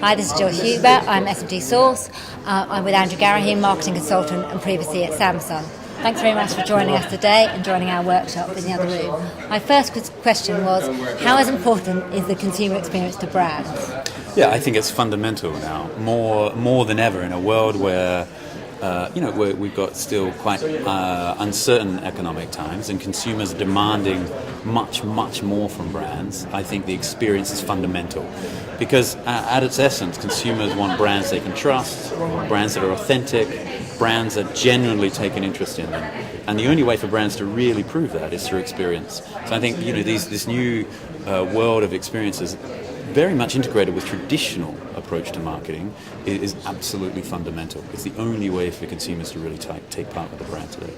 Hi, this is Gill Huber. I'm SMG Source. I'm with Andrew Garrihy, Marketing Consultant, and previously at Samsung. Thanks very much for joining us today and joining our workshop in the other room. My first question was, how important is the consumer experience to brands? Yeah, I think it's fundamental now, more than ever in a world where we've got still quite uncertain economic times and consumers are demanding much more from brands. I think the experience is fundamental because at its essence, consumers want brands they can trust, brands that are authentic, brands that genuinely take an interest in them. And the only way for brands to really prove that is through experience. So I think this new world of experiences very much integrated with traditional approach to marketing is absolutely fundamental. It's the only way for consumers to really take part with the brand today.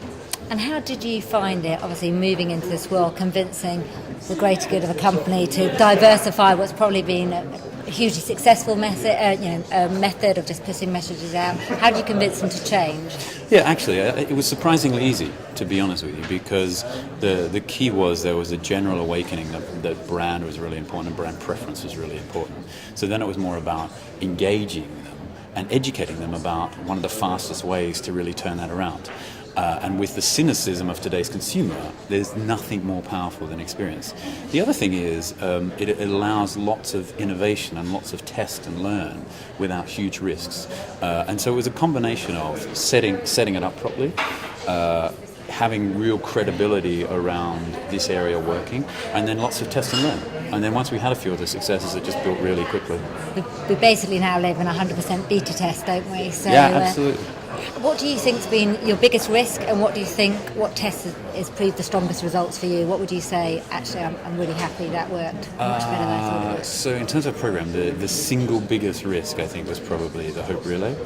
And how did you find it, obviously moving into this world, convincing the greater good of a company to diversify what's probably been a hugely successful method of just pushing messages out? How did you convince them to change? Yeah, actually, it was surprisingly easy, to be honest with you, because the key was there was a general awakening that brand was really important and brand preference was really important. So then it was more about engaging them and educating them about one of the fastest ways to really turn that around. And with the cynicism of today's consumer, there's nothing more powerful than experience. The other thing is it allows lots of innovation and lots of test and learn without huge risks. And so it was a combination of setting it up properly, having real credibility around this area working, and then lots of test and learn. And then once we had a few of the successes, it just built really quickly. We basically now live in a 100% beta test, don't we? So, yeah, absolutely. What do you think has been your biggest risk, and what test has proved the strongest results for you? What would you say, actually, I'm really happy that worked much better than I thought it would? So in terms of program, the single biggest risk, I think, was probably the Hope Relay,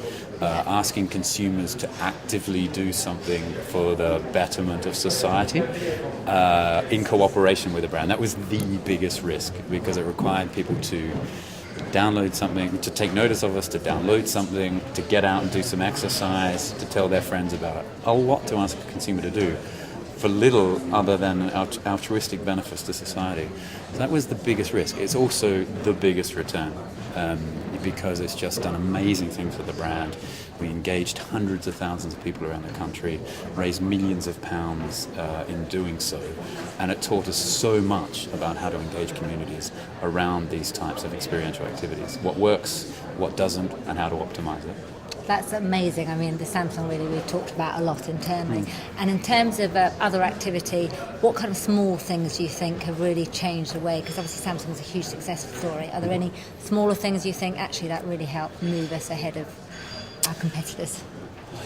asking consumers to actively do something for the betterment of society in cooperation with a brand. That was the biggest risk because it required people to download something, to take notice of us, to download something, to get out and do some exercise, to tell their friends about it. A lot to ask a consumer to do for little other than altruistic benefits to society. So that was the biggest risk. It's also the biggest return because it's just done amazing things for the brand. We engaged hundreds of thousands of people around the country, raised millions of pounds in doing so, and it taught us so much about how to engage communities around these types of experiential activities. What works, what doesn't, and how to optimize it. That's amazing. I mean, the Samsung really we've talked about a lot internally. And in terms of other activity, what kind of small things do you think have really changed the way? Because obviously Samsung is a huge success story. Are there any smaller things you think actually that really helped move us ahead of our competitors?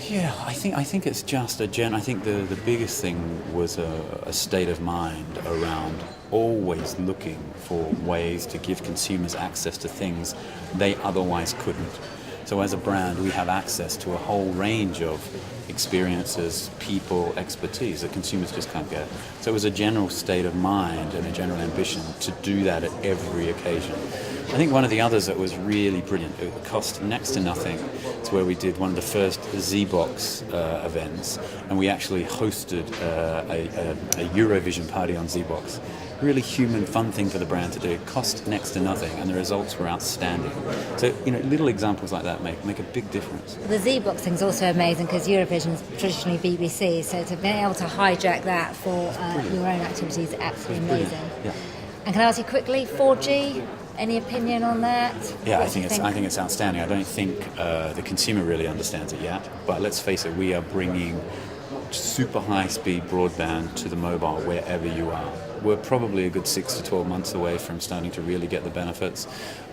Yeah, I think it's just I think the biggest thing was a state of mind around always looking for ways to give consumers access to things they otherwise couldn't. So as a brand, we have access to a whole range of experiences, people, expertise that consumers just can't get. So it was a general state of mind and a general ambition to do that at every occasion. I think one of the others that was really brilliant, it cost next to nothing. It's where we did one of the first Z-Box events, and we actually hosted a Eurovision party on Z-Box. Really human, fun thing for the brand to do. It cost next to nothing, and the results were outstanding. So, little examples like that make a big difference. The Z-Box thing is also amazing because Eurovision is traditionally BBC, so to be able to hijack that for your own activities is absolutely amazing. Yeah. And can I ask you quickly, 4G? Any opinion on that? Yeah, I think it's outstanding. I don't think the consumer really understands it yet, but let's face it, we are bringing super high-speed broadband to the mobile wherever you are. We're probably a good 6 to 12 months away from starting to really get the benefits,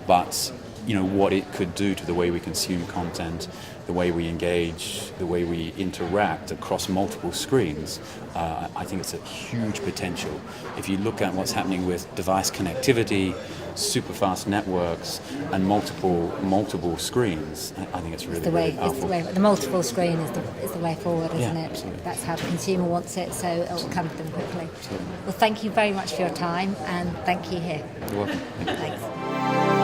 but what it could do to the way we consume content, the way we engage, the way we interact across multiple screens, I think it's a huge potential. If you look at what's happening with device connectivity, super fast networks, and multiple screens, I think it's really powerful. The multiple screen is the way forward, isn't it? Absolutely. That's how the consumer wants it, so it'll come to them quickly. Absolutely. Well, thank you very much for your time, and thank you here. You're welcome. Thanks.